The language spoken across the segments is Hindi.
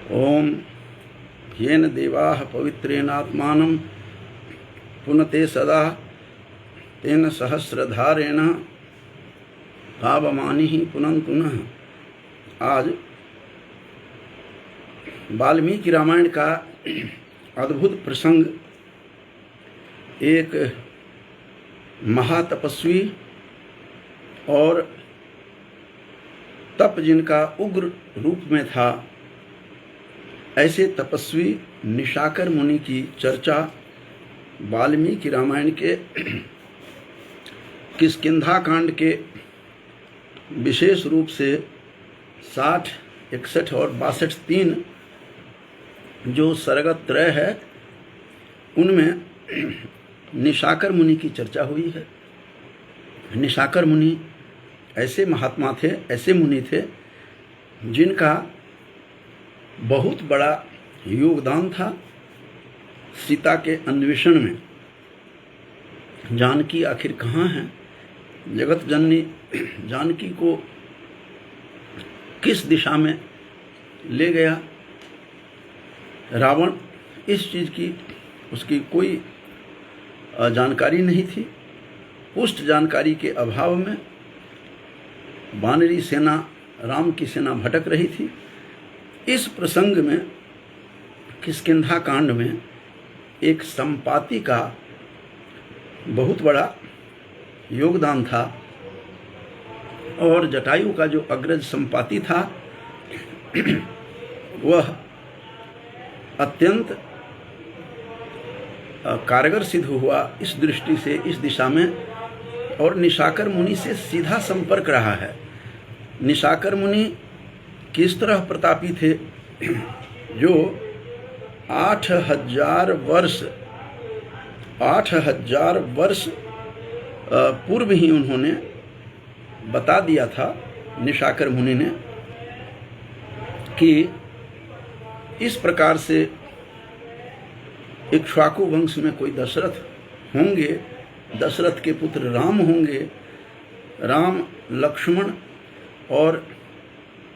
ओम येन देवाः पवित्रेणात्मानं पुनते सदा तेन सहस्रधारेण पावमानि पुनन्तु नः। आज वाल्मीकि रामायण का अद्भुत प्रसंग, एक महातपस्वी और तप जिनका उग्र रूप में था, ऐसे तपस्वी निशाकर मुनि की चर्चा वाल्मीकि रामायण के किष्किंधा कांड के विशेष रूप से 60, 61 और 62 3 जो सरगत त्रय है, उनमें निशाकर मुनि की चर्चा हुई है। निशाकर मुनि ऐसे महात्मा थे, ऐसे मुनि थे जिनका बहुत बड़ा योगदान था सीता के अन्वेषण में। जानकी आखिर कहाँ है, जगत जननी जानकी को किस दिशा में ले गया, रावण इस चीज़ की उसकी कोई जानकारी नहीं थी। पुष्ट जानकारी के अभाव में वानरी सेना, राम की सेना भटक रही थी। इस प्रसंग में, किष्किंधा कांड में, एक संपाति का बहुत बड़ा योगदान था और जटायु का जो अग्रज संपाति था वह अत्यंत कारगर सिद्ध हुआ इस दृष्टि से, इस दिशा में, और निशाकर मुनि से सीधा संपर्क रहा है। निशाकर मुनि किस तरह प्रतापी थे, जो 8000 वर्ष पूर्व ही उन्होंने बता दिया था, निशाकर मुनि ने, कि इस प्रकार से इक्ष्वाकु वंश में कोई दशरथ होंगे, दशरथ के पुत्र राम होंगे, राम, लक्ष्मण और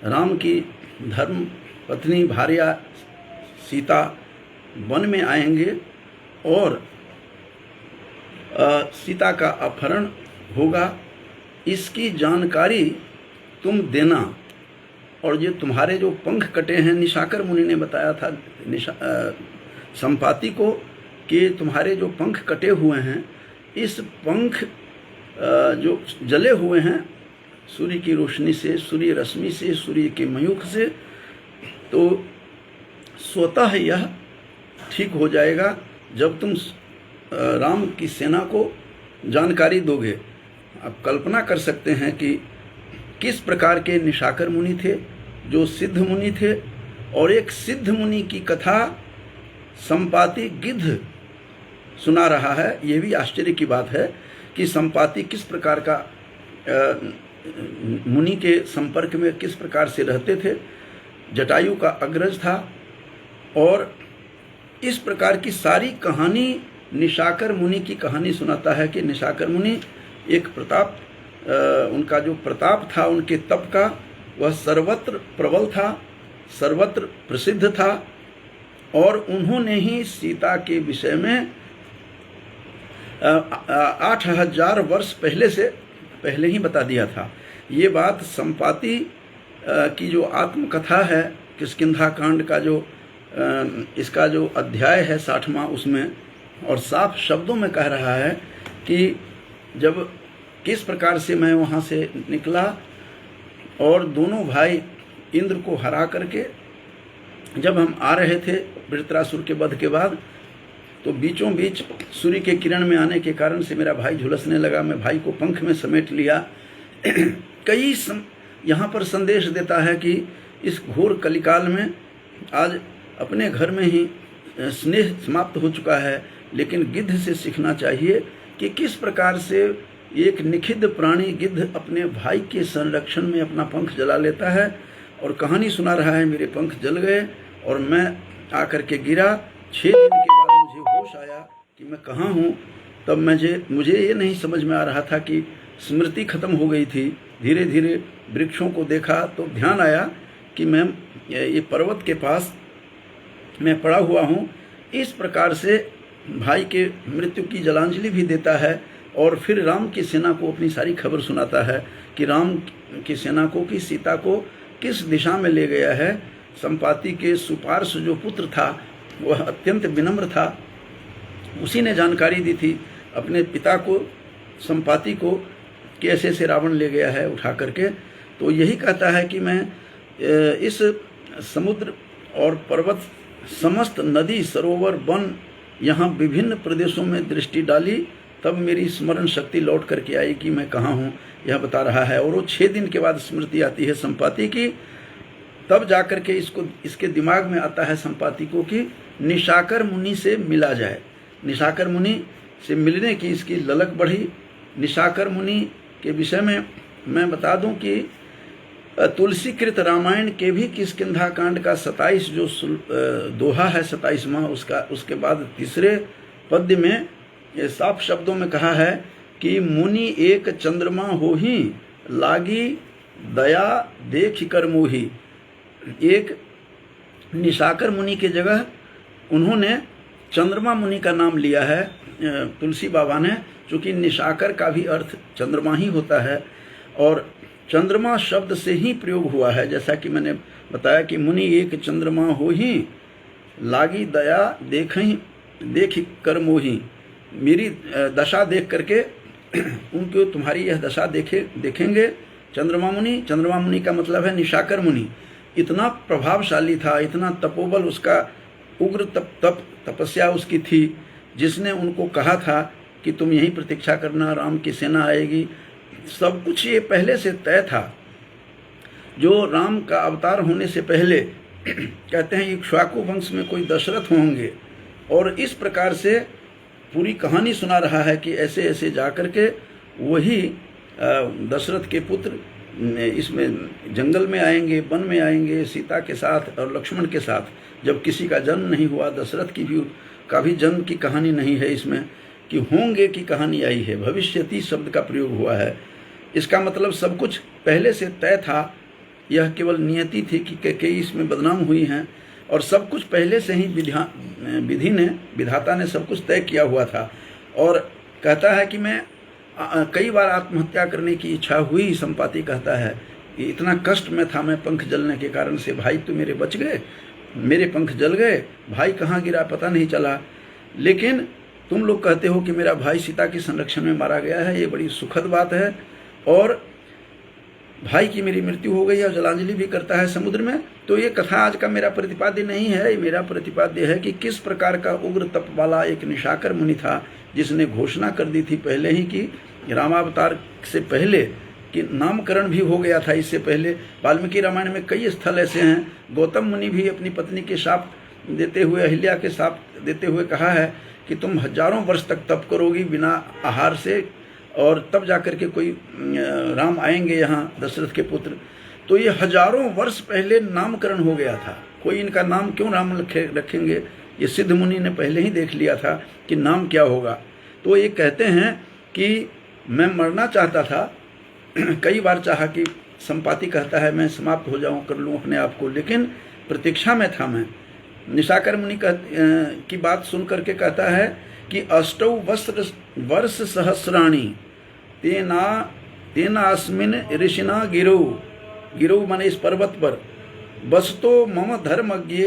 राम की धर्म पत्नी भार्या सीता वन में आएंगे और सीता का अपहरण होगा, इसकी जानकारी तुम देना। और ये तुम्हारे जो पंख कटे हैं, निशाकर मुनि ने बताया था संपाति को कि तुम्हारे जो पंख कटे हुए हैं, इस पंख जो जले हुए हैं सूर्य की रोशनी से, सूर्य रश्मि से, सूर्य के मयूख से, तो स्वतः यह ठीक हो जाएगा जब तुम राम की सेना को जानकारी दोगे। आप कल्पना कर सकते हैं कि किस प्रकार के निशाकर मुनि थे, जो सिद्ध मुनि थे, और एक सिद्ध मुनि की कथा संपाति गिद्ध सुना रहा है। यह भी आश्चर्य की बात है कि संपाति किस प्रकार का मुनि के संपर्क में किस प्रकार से रहते थे, जटायु का अग्रज था, और इस प्रकार की सारी कहानी निशाकर मुनि की कहानी सुनाता है कि निशाकर मुनि एक प्रताप, उनका जो प्रताप था, उनके तप का, वह सर्वत्र प्रबल था, सर्वत्र प्रसिद्ध था, और उन्होंने ही सीता के विषय में 8000 वर्ष पहले ही बता दिया था। ये बात संपाति की जो आत्मकथा है, किष्किंधा कांड का जो इसका जो अध्याय है 60वां, उसमें और साफ शब्दों में कह रहा है कि जब किस प्रकार से मैं वहाँ से निकला और दोनों भाई इंद्र को हरा करके जब हम आ रहे थे वृत्रासुर के वध के बाद, तो बीचों बीच सूर्य के किरण में आने के कारण से मेरा भाई झुलसने लगा। मैं भाई को पंख में समेट लिया। यहाँ पर संदेश देता है कि इस घोर कलिकाल में आज अपने घर में ही स्नेह समाप्त हो चुका है, लेकिन गिद्ध से सीखना चाहिए कि किस प्रकार से एक निखिद्ध प्राणी गिद्ध अपने भाई के संरक्षण में अपना पंख जला लेता है। और कहानी सुना रहा है, मेरे पंख जल गए और मैं आकर के गिरा। 6 दिन के बाद मुझे होश आया कि मैं कहाँ हूँ। तब मुझे ये नहीं समझ में आ रहा था कि स्मृति खत्म हो गई थी। धीरे धीरे वृक्षों को देखा तो ध्यान आया कि मैं ये पर्वत के पास मैं पड़ा हुआ हूँ। इस प्रकार से भाई के मृत्यु की जलांजलि भी देता है और फिर राम की सेना को अपनी सारी खबर सुनाता है कि राम की सेना को, कि सीता को किस दिशा में ले गया है। संपाति के सुपार्श जो पुत्र था वह अत्यंत विनम्र था, उसी ने जानकारी दी थी अपने पिता को, संपाति को, कि ऐसे से रावण ले गया है उठा करके। तो यही कहता है कि मैं इस समुद्र और पर्वत, समस्त नदी, सरोवर, वन, यहाँ विभिन्न प्रदेशों में दृष्टि डाली, तब मेरी स्मरण शक्ति लौट करके आई कि मैं कहाँ हूँ, यह बता रहा है। और वो 6 दिन के बाद स्मृति आती है संपाति की, तब जाकर के इसके दिमाग में आता है संपाति को कि निशाकर मुनि से मिला जाए। निशाकर मुनि से मिलने की इसकी ललक बढ़ी। निशाकर मुनि के विषय में मैं बता दूं कि तुलसीकृत रामायण के भी किष्किंधा कांड का 27 जो दोहा है, 27वां, उसके बाद तीसरे पद्य में ये साफ शब्दों में कहा है कि मुनि एक चंद्रमा होहि, लागी दया देख कर मोहि। एक निशाकर मुनि के जगह उन्होंने चंद्रमा मुनि का नाम लिया है तुलसी बाबा ने, चूँकि निशाकर का भी अर्थ चंद्रमा ही होता है और चंद्रमा शब्द से ही प्रयोग हुआ है। जैसा कि मैंने बताया कि मुनि एक चंद्रमा होहि, लागी दया देख कर मोहि। मेरी दशा देख करके उनको तुम्हारी यह दशा देखेंगे चंद्रमा मुनि। चंद्रमा मुनि का मतलब है निशाकर मुनि। इतना प्रभावशाली था, इतना तपोबल उसका, उग्र तपस्या उसकी थी, जिसने उनको कहा था कि तुम यहीं प्रतीक्षा करना, राम की सेना आएगी। सब कुछ ये पहले से तय था। जो राम का अवतार होने से पहले कहते हैं इक्ष्वाकु वंश में कोई दशरथ होंगे, और इस प्रकार से पूरी कहानी सुना रहा है कि ऐसे ऐसे जाकर के वही दशरथ के पुत्र इसमें जंगल में आएंगे, वन में आएंगे सीता के साथ और लक्ष्मण के साथ। जब किसी का जन्म नहीं हुआ, दशरथ का भी जन्म की कहानी नहीं है इसमें, कि होंगे की कहानी आई है। भविष्यति शब्द का प्रयोग हुआ है। इसका मतलब सब कुछ पहले से तय था। यह केवल नियति थी कि कई इसमें बदनाम हुई हैं, और सब कुछ पहले से ही विधाता ने सब कुछ तय किया हुआ था। और कहता है कि मैं कई बार आत्महत्या करने की इच्छा हुई। संपाति कहता है कि इतना कष्ट में था मैं पंख जलने के कारण से। भाई तो मेरे बच गए, मेरे पंख जल गए, भाई कहाँ गिरा पता नहीं चला। लेकिन तुम लोग कहते हो कि मेरा भाई सीता के संरक्षण में मारा गया है, ये बड़ी सुखद बात है। और भाई की मेरी मृत्यु हो गई है और जलांजलि भी करता है समुद्र में। तो ये कथा आज का मेरा प्रतिपाद्य नहीं है। ये मेरा प्रतिपाद्य है कि किस प्रकार का उग्र तप वाला एक निशाकर मुनि था, जिसने घोषणा कर दी थी पहले ही कि रामावतार से पहले कि नामकरण भी हो गया था। इससे पहले वाल्मीकि रामायण में कई स्थल ऐसे हैं। गौतम मुनि भी अपनी पत्नी के शाप देते हुए, अहिल्या के शाप देते हुए कहा है कि तुम हजारों वर्ष तक तप करोगी बिना आहार से, और तब जाकर के कोई राम आएंगे यहाँ, दशरथ के पुत्र। तो ये हजारों वर्ष पहले नामकरण हो गया था। कोई इनका नाम क्यों राम रखेंगे, ये सिद्ध मुनि ने पहले ही देख लिया था कि नाम क्या होगा। तो ये कहते हैं कि मैं मरना चाहता था, कई बार चाहा कि संपाति कहता है मैं समाप्त हो जाऊं, कर लूं अपने आप को, लेकिन प्रतीक्षा में था मैं। निशाकर मुनि की बात सुन करके कहता है कि 8 वर्ष सहस्राणी तेना अस्मिन ऋषिना गिरौ माने इस पर्वत पर, बसतो मम धर्मज्ञ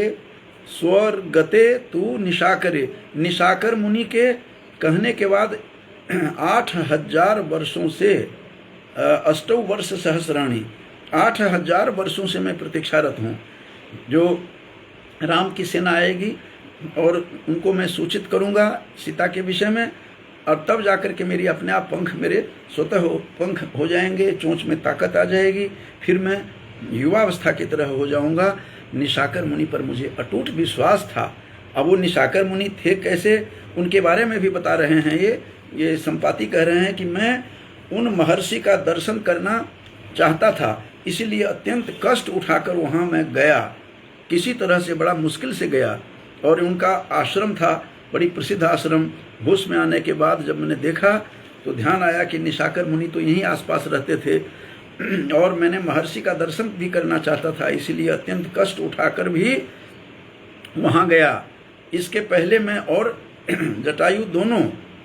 स्वर्गते तू निशाकरे। निशाकर मुनि के कहने के बाद 8000 वर्षों से 8 वर्ष सहस्राणी, 8000 वर्षों से मैं प्रतीक्षारत हूँ। जो राम की सेना आएगी और उनको मैं सूचित करूंगा सीता के विषय में, और तब जाकर के मेरी अपने आप पंख, मेरे स्वतः पंख हो जाएंगे, चोंच में ताकत आ जाएगी, फिर मैं युवावस्था की तरह हो जाऊंगा। निशाकर मुनि पर मुझे अटूट विश्वास था। अब वो निशाकर मुनि थे कैसे, उनके बारे में भी बता रहे हैं। ये संपाति कह रहे हैं कि मैं उन महर्षि का दर्शन करना चाहता था, इसीलिए अत्यंत कष्ट उठाकर वहाँ मैं गया। किसी तरह से बड़ा मुश्किल से गया, और उनका आश्रम था, बड़ी प्रसिद्ध आश्रम। होश में आने के बाद जब मैंने देखा तो ध्यान आया कि निशाकर मुनि तो यहीं आसपास रहते थे, और मैंने महर्षि का दर्शन भी करना चाहता था, इसीलिए अत्यंत कष्ट उठाकर भी वहाँ गया। इसके पहले मैं और जटायु दोनों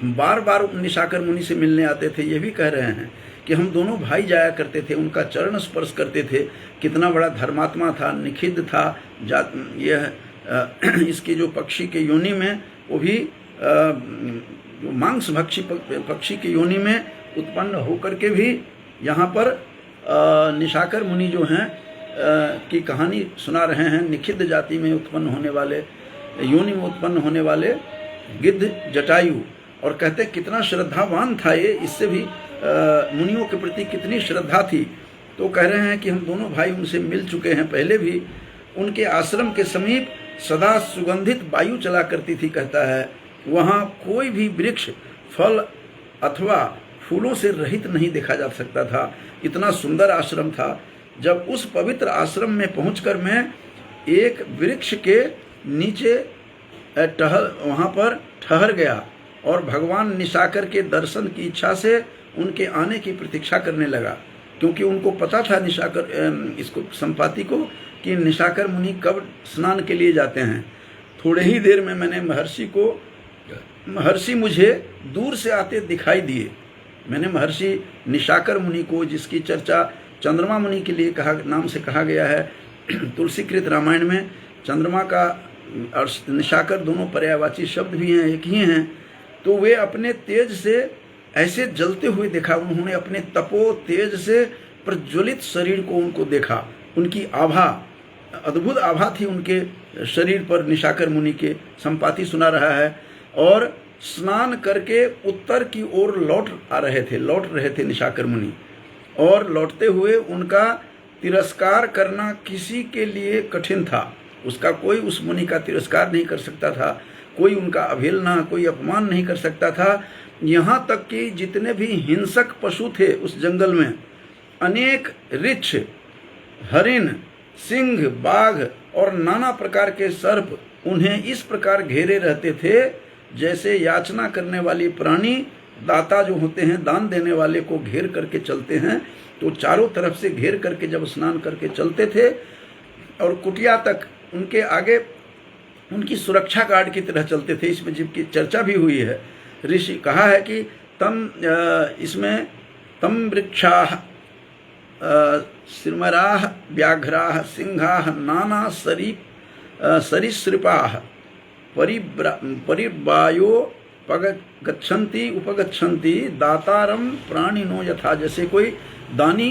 बार बार निशाकर मुनि से मिलने आते थे। ये भी कह रहे हैं कि हम दोनों भाई जाया करते थे, उनका चरण स्पर्श करते थे। कितना बड़ा धर्मात्मा था, निखिद्ध था। यह इसके जो पक्षी के योनि में, वो भी जो मांस भक्षी पक्षी के योनि में उत्पन्न होकर के भी यहाँ पर निशाकर मुनि जो हैं की कहानी सुना रहे हैं। निखिद्ध जाति में उत्पन्न होने वाले, योनि में उत्पन्न होने वाले गिद्ध जटायु। और कहते कितना श्रद्धावान था ये, इससे भी मुनियों के प्रति कितनी श्रद्धा थी। तो कह रहे हैं कि हम दोनों भाई उनसे मिल चुके हैं पहले भी। उनके आश्रम के समीप सदा सुगंधित वायु चला करती थी। कहता है वहाँ कोई भी वृक्ष फल अथवा फूलों से रहित नहीं देखा जा सकता था। इतना सुंदर आश्रम था। जब उस पवित्र आश्रम में पहुंचकर मैं एक वृक्ष के नीचे वहाँ पर ठहर गया और भगवान निशाकर के दर्शन की इच्छा से उनके आने की प्रतीक्षा करने लगा, क्योंकि उनको पता था निशाकर इसको संपाति को कि निशाकर मुनि कब स्नान के लिए जाते हैं। थोड़े ही देर में मैंने महर्षि मुझे दूर से आते दिखाई दिए। मैंने महर्षि निशाकर मुनि को, जिसकी चर्चा चंद्रमा मुनि के लिए नाम से कहा गया है तुलसीकृत रामायण में। चंद्रमा का और निशाकर दोनों पर्यायवाची शब्द भी हैं, एक ही हैं। तो वे अपने तेज से ऐसे जलते हुए देखा। उन्होंने अपने तपो तेज से प्रज्वलित शरीर को उनको देखा। उनकी आभा, अद्भुत आभा थी उनके शरीर पर। निशाकर मुनि के संपाति सुना रहा है। और स्नान करके उत्तर की ओर लौट रहे थे निशाकर मुनि। और लौटते हुए उनका तिरस्कार करना किसी के लिए कठिन था। उसका कोई उस मुनि का तिरस्कार नहीं कर सकता था, कोई उनका अवहेलना, कोई अपमान नहीं कर सकता था। यहाँ तक कि जितने भी हिंसक पशु थे उस जंगल में, अनेक ऋक्ष, हरिण, सिंह, बाघ और नाना प्रकार के सर्प उन्हें इस प्रकार घेरे रहते थे जैसे याचना करने वाली प्राणी दाता जो होते हैं, दान देने वाले को घेर करके चलते हैं। तो चारों तरफ से घेर करके जब स्नान करके चलते थे और कुटिया तक उनके आगे उनकी सुरक्षा गार्ड की तरह चलते थे। इसमें जिनकी चर्चा भी हुई है, ऋषि कहा है कि इसमें तम वृक्षाः सिमराः व्याघ्राः सिंहाः नाना सरीसृपाः परिवायो उपगच्छन्ति दातारम प्राणिनो यथा। जैसे कोई दानी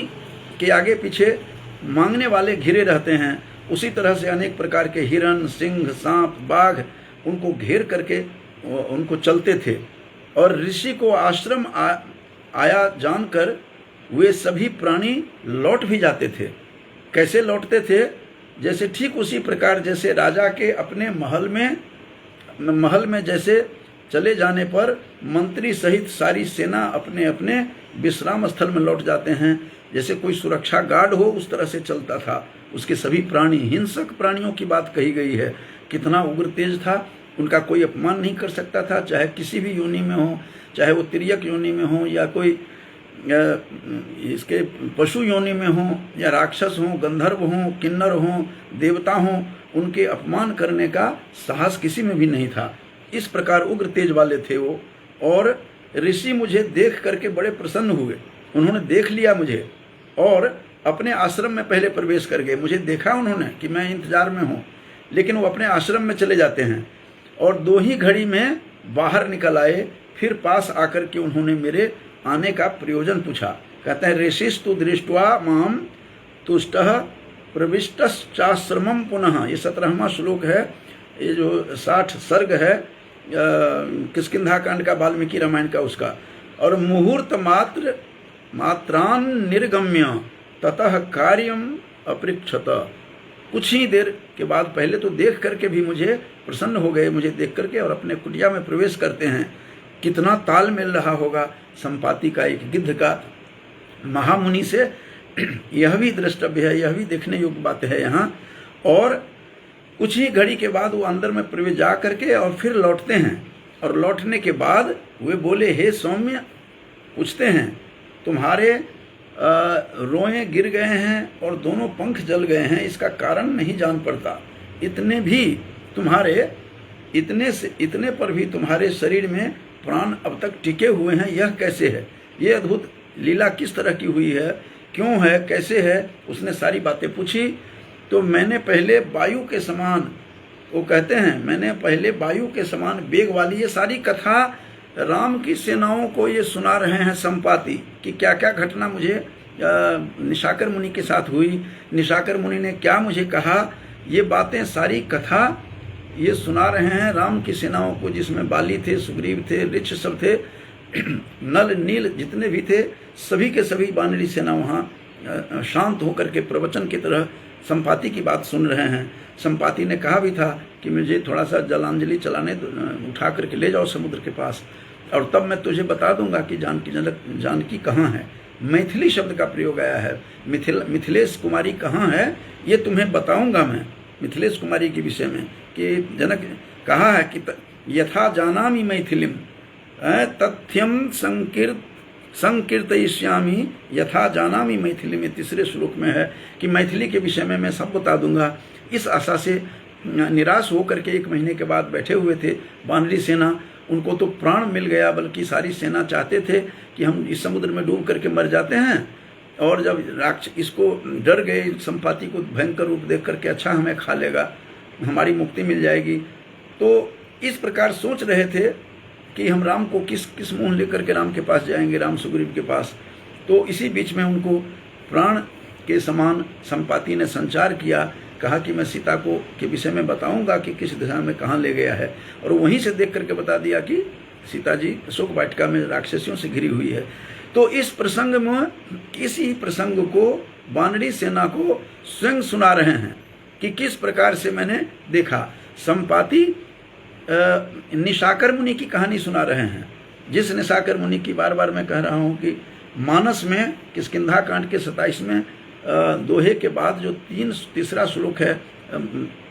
के आगे पीछे मांगने वाले घिरे रहते हैं, उसी तरह से अनेक प्रकार के हिरण, सिंह, सांप, बाघ उनको घेर करके उनको चलते थे। और ऋषि को आश्रम आया जानकर वे सभी प्राणी लौट भी जाते थे। कैसे लौटते थे? जैसे ठीक उसी प्रकार जैसे राजा के अपने महल में जैसे चले जाने पर मंत्री सहित सारी सेना अपने अपने विश्राम स्थल में लौट जाते हैं। जैसे कोई सुरक्षा गार्ड हो उस तरह से चलता था। उसके सभी प्राणी, हिंसक प्राणियों की बात कही गई है। कितना उग्र तेज था, उनका कोई अपमान नहीं कर सकता था, चाहे किसी भी योनि में हो, चाहे वो तिर्यक योनि में हो या कोई इसके पशु योनि में हो या राक्षस हो, गंधर्व हो, किन्नर हो, देवता हो, उनके अपमान करने का साहस किसी में भी नहीं था। इस प्रकार उग्र तेज वाले थे वो। और ऋषि मुझे देख करके बड़े प्रसन्न हुए। उन्होंने देख लिया मुझे और अपने आश्रम में पहले प्रवेश कर गए। मुझे देखा उन्होंने कि मैं इंतजार में हूँ, लेकिन वो अपने आश्रम में चले जाते हैं और 2 ही घड़ी में बाहर निकल आए। फिर पास आकर के उन्होंने मेरे आने का प्रयोजन पूछा। कहते हैं ऋषिस्तु दृष्ट्वा माम तुष्टः प्रविष्टश्चाश्रमं पुनः। ये 17वां श्लोक है। ये जो 60 सर्ग है किष्किंधा कांड का, वाल्मीकि रामायण का उसका। और मुहूर्त मात्रान निर्गम्य ततः कार्यम अपृक्षत। कुछ ही देर के बाद, पहले तो देख करके भी मुझे प्रसन्न हो गए, मुझे देख करके, और अपने कुटिया में प्रवेश करते हैं। कितना ताल मिल रहा होगा संपाति का एक गिद्ध का महामुनि से, यह भी द्रष्टव्य है, यह भी देखने योग्य बात है यहाँ। और कुछ ही घड़ी के बाद वो अंदर में प्रवेश जा करके और फिर लौटते हैं। और लौटने के बाद वे बोले, हे सौम्य, पूछते हैं तुम्हारे रोए गिर गए हैं और दोनों पंख जल गए हैं, इसका कारण नहीं जान पड़ता। इतने भी तुम्हारे इतने पर भी तुम्हारे शरीर में प्राण अब तक टिके हुए हैं, यह कैसे है? ये अद्भुत लीला किस तरह की हुई है, क्यों है, कैसे है? उसने सारी बातें पूछी। तो मैंने पहले वायु के समान, वो कहते हैं मैंने पहले वायु के समान वेग वाली, ये सारी कथा राम की सेनाओं को ये सुना रहे हैं संपाति कि क्या क्या घटना मुझे निशाकर मुनि के साथ हुई, निशाकर मुनि ने क्या मुझे कहा, ये बातें सारी कथा ये सुना रहे हैं राम की सेनाओं को, जिसमें बाली थे, सुग्रीव थे, ऋक्ष सब थे, नल नील जितने भी थे, सभी के सभी वानरी सेना वहाँ शांत होकर के प्रवचन की तरह संपाति की बात सुन रहे हैं। संपाति ने कहा भी था कि मुझे थोड़ा सा जलांजलि चलाने उठा करके ले जाओ समुद्र के पास, और तब मैं तुझे बता दूंगा कि जानकी कहाँ है। मैथिली शब्द का प्रयोग आया है, मिथिलेश कुमारी कहाँ है ये तुम्हें बताऊंगा मैं, मिथिलेश कुमारी के विषय में, कि जनक कहा है कि यथा जानामि मैथिलीम तथ्यम संकीर्तयिष्यामि यथा जानामि मैथिली में तीसरे श्लोक में है कि मैथिली के विषय में मैं सब बता दूंगा। इस आशा से निराश होकर के 1 महीने के बाद बैठे हुए थे वानरी सेना। उनको तो प्राण मिल गया, बल्कि सारी सेना चाहते थे कि हम इस समुद्र में डूब करके मर जाते हैं। और जब राक्षस इसको डर गए, संपाति को भयंकर रूप देख करके, अच्छा हमें खा लेगा, हमारी मुक्ति मिल जाएगी, तो इस प्रकार सोच रहे थे कि हम राम को किस मुंह लेकर के राम के पास जाएंगे, राम सुग्रीव के पास। तो इसी बीच में उनको प्राण के समान संपाति ने संचार किया, कहा कि मैं सीता को के विषय में बताऊंगा कि किस दिशा में कहाँ ले गया है, और वहीं से देख करके बता दिया कि सीता जी अशोक वाटिका में राक्षसियों से घिरी हुई है। तो इस प्रसंग में, इसी प्रसंग को वानरी सेना को स्वयं सुना रहे हैं कि किस प्रकार से मैंने देखा। संपाति निशाकर मुनि की कहानी सुना रहे हैं, जिस निशाकर मुनि की बार बार मैं कह रहा हूँ कि मानस में किष्किंधा कांड के 27वें दोहे के बाद जो तीसरा श्लोक है,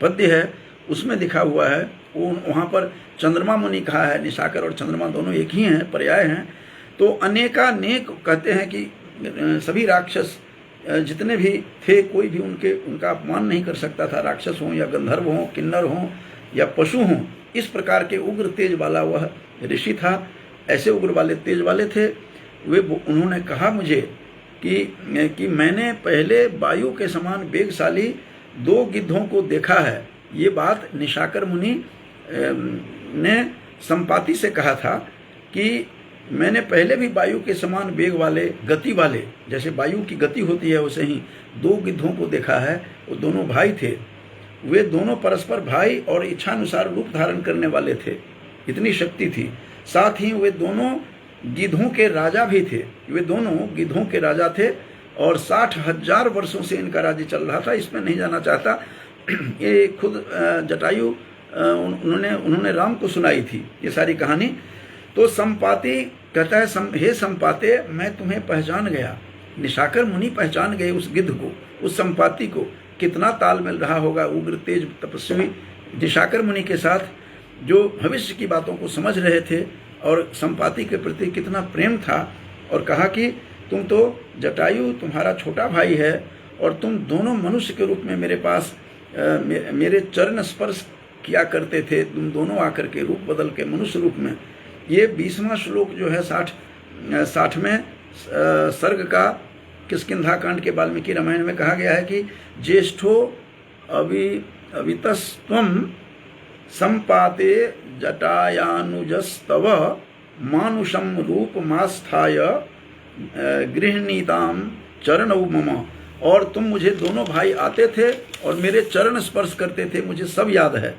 पद्य है, उसमें लिखा हुआ है, वहाँ पर चंद्रमा मुनि कहा है। निशाकर और चंद्रमा दोनों एक ही हैं, पर्याय हैं। तो अनेकानेक कहते हैं कि सभी राक्षस जितने भी थे, कोई भी उनका अपमान नहीं कर सकता था, राक्षस हों या गंधर्व हों, किन्नर हों या पशु हों। इस प्रकार के उग्र तेज वाला वह ऋषि था, ऐसे उग्र वाले तेज वाले थे वे। उन्होंने कहा मुझे कि मैंने पहले वायु के समान वेगशाली 2 गिद्धों को देखा है। ये बात निशाकर मुनि ने संपाति से कहा था कि मैंने पहले भी वायु के समान वेग वाले, गति वाले, जैसे वायु की गति होती है वैसे ही 2 गिद्धों को देखा है। वो दोनों भाई थे, वे दोनों परस्पर भाई और इच्छानुसार रूप धारण करने वाले थे, इतनी शक्ति थी। साथ ही वे दोनों गिद्धों के राजा भी थे, वे दोनों गिद्धों के राजा थे, और 60,000 वर्षों से इनका राज्य चल रहा था। इसमें नहीं जाना चाहता, ये खुद जटायु उन्होंने राम को सुनाई थी ये सारी कहानी। तो संपाति कहता है, हे संपाते, मैं तुम्हें पहचान गया। निशाकर मुनि पहचान गए उस गिद्ध को, उस संपाति को। कितना तालमेल रहा होगा उग्र तेज तपस्वी निशाकर मुनि के साथ, जो भविष्य की बातों को समझ रहे थे, और संपाति के प्रति कितना प्रेम था। और कहा कि तुम तो जटायु तुम्हारा छोटा भाई है, और तुम दोनों मनुष्य के रूप में मेरे पास मेरे चरण स्पर्श किया करते थे, तुम दोनों आकर के रूप बदल के मनुष्य रूप में। ये 20वां श्लोक जो है 60वें सर्ग का किष्किंधा कांड के वाल्मीकि रामायण में कहा गया है कि ज्येष्ठो अवितस्त्वं संपाते जटायानुजस्तव मानुषम रूपमास्थाय गृह्णीताम चरणौ मम। और तुम मुझे दोनों भाई आते थे और मेरे चरण स्पर्श करते थे, मुझे सब याद है।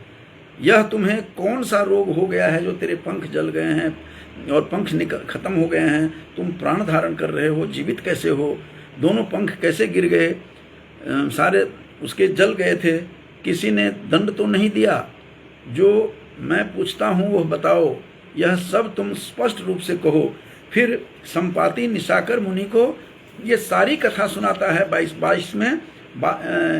यह तुम्हें कौन सा रोग हो गया है जो तेरे पंख जल गए हैं और पंख खत्म हो गए हैं, तुम प्राण धारण कर रहे हो, जीवित कैसे हो, दोनों पंख कैसे गिर गए, सारे उसके जल गए थे, किसी ने दंड तो नहीं दिया, जो मैं पूछता हूँ वह बताओ, यह सब तुम स्पष्ट रूप से कहो। फिर संपाति निशाकर मुनि को ये सारी कथा सुनाता है 22 में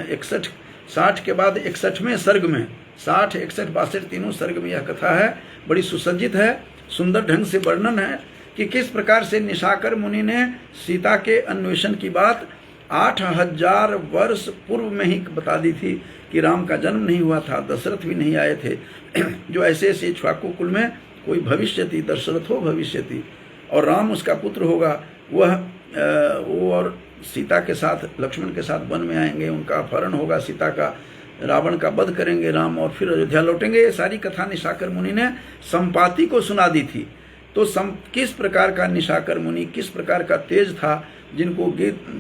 61 60 के बाद 61वें सर्ग में, 60 61 62 तीनों सर्ग में यह कथा है। बड़ी सुसज्जित है, सुंदर ढंग से वर्णन है कि किस प्रकार से निशाकर मुनि ने सीता के अन्वेषण की बात 8,000 वर्ष पूर्व में ही बता दी थी कि राम का जन्म नहीं हुआ था, दशरथ भी नहीं आए थे। जो ऐसे ऐसे इक्ष्वाकु कुल में कोई भविष्यति, दशरथ हो भविष्यति, और राम उसका पुत्र होगा। वो और सीता के साथ, लक्ष्मण के साथ वन में आएंगे, उनका अपहरण होगा सीता का, रावण का वध करेंगे राम, और फिर अयोध्या लौटेंगे। ये सारी कथा निशाकर मुनि ने संपाति को सुना दी थी। तो किस प्रकार का निशाकर मुनि, किस प्रकार का तेज था, जिनको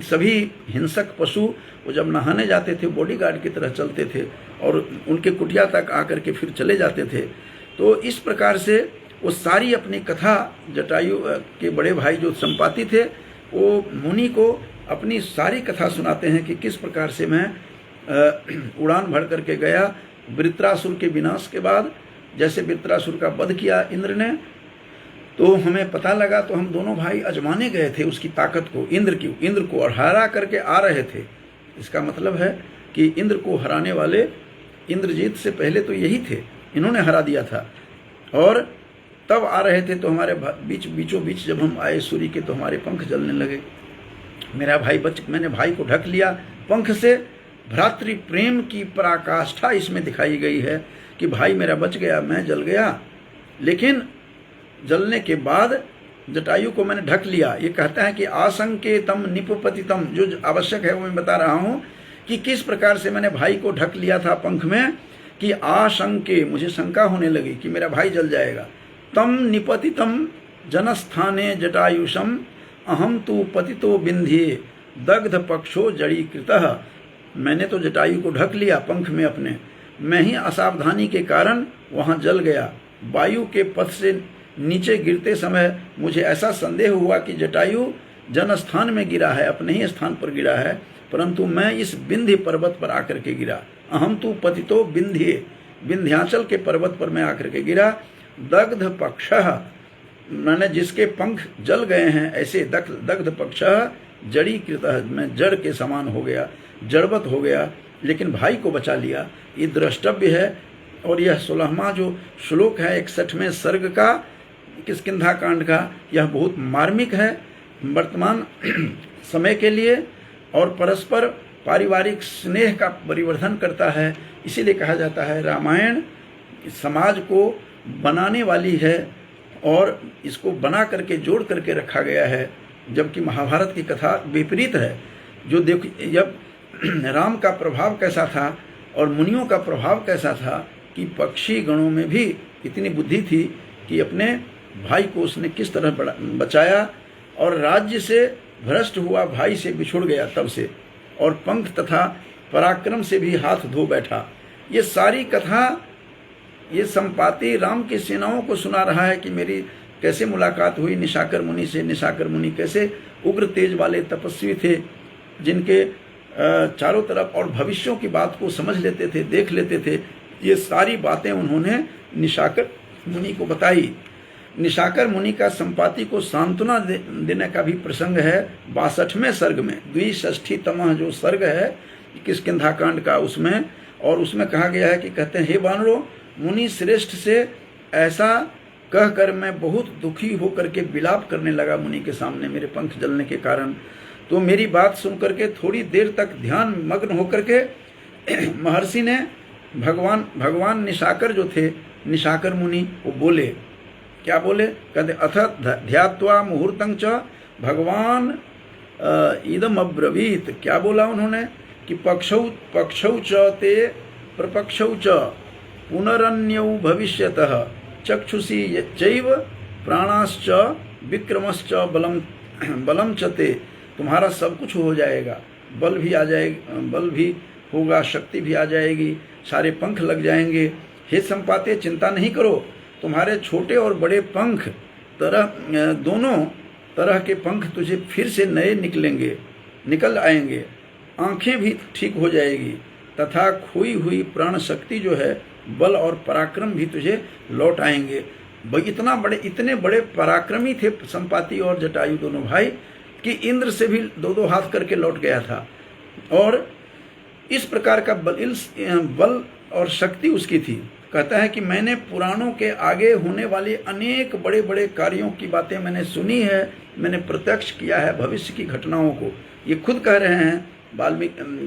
सभी हिंसक पशु वो जब नहाने जाते थे बॉडीगार्ड की तरह चलते थे और उनके कुटिया तक आकर के फिर चले जाते थे। तो इस प्रकार से वो सारी अपनी कथा जटायु के बड़े भाई जो संपाति थे, वो मुनि को अपनी सारी कथा सुनाते हैं कि किस प्रकार से मैं उड़ान भर करके गया वृत्रासुर के विनाश के बाद। जैसे वृत्रासुर का वध किया इंद्र ने, तो हमें पता लगा, तो हम दोनों भाई अजमाने गए थे उसकी ताकत को, इंद्र को, और हरा करके आ रहे थे। इसका मतलब है कि इंद्र को हराने वाले इंद्रजीत से पहले तो यही थे, इन्होंने हरा दिया था। और तब आ रहे थे, तो हमारे बीचों बीच जब हम आए सूर्य के, तो हमारे पंख जलने लगे। मेरा भाई मैंने भाई को ढक लिया पंख से। भ्रातृ प्रेम की पराकाष्ठा इसमें दिखाई गई है कि भाई मेरा बच गया, मैं जल गया, लेकिन जलने के बाद जटायु को मैंने ढक लिया। ये कहता है कि आशंकेतम निपपतितम, जो आवश्यक है वो मैं बता रहा हूँ कि किस प्रकार से मैंने भाई को ढक लिया था पंख में, कि आशंके, मुझे शंका होने लगी कि मेरा भाई जल जाएगा। तम निपतितम जनस्थाने जटायुषम अहम तु पतितो बिंध्ये दग्ध पक्षो जड़ीकृतः। मैंने तो जटायु को ढक लिया पंख में अपने, मैं ही असावधानी के कारण वहाँ जल गया। वायु के पथ से नीचे गिरते समय मुझे ऐसा संदेह हुआ कि जटायु जनस्थान में गिरा है, अपने ही स्थान पर गिरा है, परंतु मैं इस विंध्य पर्वत पर आकर के गिरा। अहम तु पतितो विंध्ये, विंध्याचल के पर्वत पर मैं आकर के गिरा। दग्ध पक्षः, मैंने जिसके पंख जल गए हैं, ऐसे दग्ध पक्षः जड़ीकृतः, मैं जड़ के समान हो गया, जड़वत हो गया, लेकिन भाई को बचा लिया। ये द्रष्टव्य है। और यह 16वां जो श्लोक है 61वें सर्ग का किष्किंधा कांड का, यह बहुत मार्मिक है वर्तमान समय के लिए, और परस्पर पारिवारिक स्नेह का परिवर्धन करता है। इसीलिए कहा जाता है रामायण समाज को बनाने वाली है, और इसको बना करके जोड़ करके रखा गया है, जबकि महाभारत की कथा विपरीत है। जो देखो, जब राम का प्रभाव कैसा था और मुनियों का प्रभाव कैसा था, कि पक्षी गणों में भी इतनी बुद्धि थी कि अपने भाई को उसने किस तरह बचाया, और राज्य से भ्रष्ट हुआ भाई से बिछुड़ गया तब से, और पंख तथा पराक्रम से भी हाथ धो बैठा। ये सारी कथा ये संपाति राम की सेनाओं को सुना रहा है कि मेरी कैसे मुलाकात हुई निशाकर मुनि से। निशाकर मुनि कैसे उग्र तेज वाले तपस्वी थे, जिनके चारों तरफ और भविष्यों की बात को समझ लेते थे, देख लेते थे। ये सारी बातें उन्होंने निशाकर मुनि को बताई। निशाकर मुनि का संपाति को सांत्वना देने का भी प्रसंग है 62वें सर्ग में, 62तम जो सर्ग है किष्किंधा कांड का, उसमें, और उसमें कहा गया है कि कहते हैं, हे वानरों, मुनि श्रेष्ठ से ऐसा कहकर मैं बहुत दुखी होकर के विलाप करने लगा मुनि के सामने मेरे पंख जलने के कारण। तो मेरी बात सुन करके थोड़ी देर तक ध्यान मग्न होकर के महर्षि ने भगवान निशाकर जो थे, निशाकर मुनि, वो बोले, क्या बोले? कहते अथ ध्यात्वा मुहूर्तं च भगवान इदम अब्रवीत। क्या बोला उन्होंने? कि पक्षौ च ते प्रपक्षौ च पुनरन्यौ भविष्यतः चक्षुषी चैव प्राणाश्च विक्रमश्च बलम च ते। तुम्हारा सब कुछ हो जाएगा, बल भी आ जाएगा, बल भी होगा, शक्ति भी आ जाएगी, सारे पंख लग जाएंगे। हे संपाते, चिंता नहीं करो, तुम्हारे छोटे और बड़े पंख दोनों तरह के पंख तुझे फिर से नए निकल आएंगे, आंखें भी ठीक हो जाएगी, तथा खोई हुई प्राण शक्ति जो है, बल और पराक्रम भी तुझे लौट आएंगे। इतने बड़े पराक्रमी थे संपाति और जटायु दोनों भाई, कि इंद्र से भी दो हाथ करके लौट गया था। और इस प्रकार का बल और शक्ति उसकी थी। कहता है कि मैंने पुराणों के आगे होने वाले अनेक बड़े बड़े कार्यों की बातें मैंने सुनी है, मैंने प्रत्यक्ष किया है भविष्य की घटनाओं को, ये खुद कह रहे हैं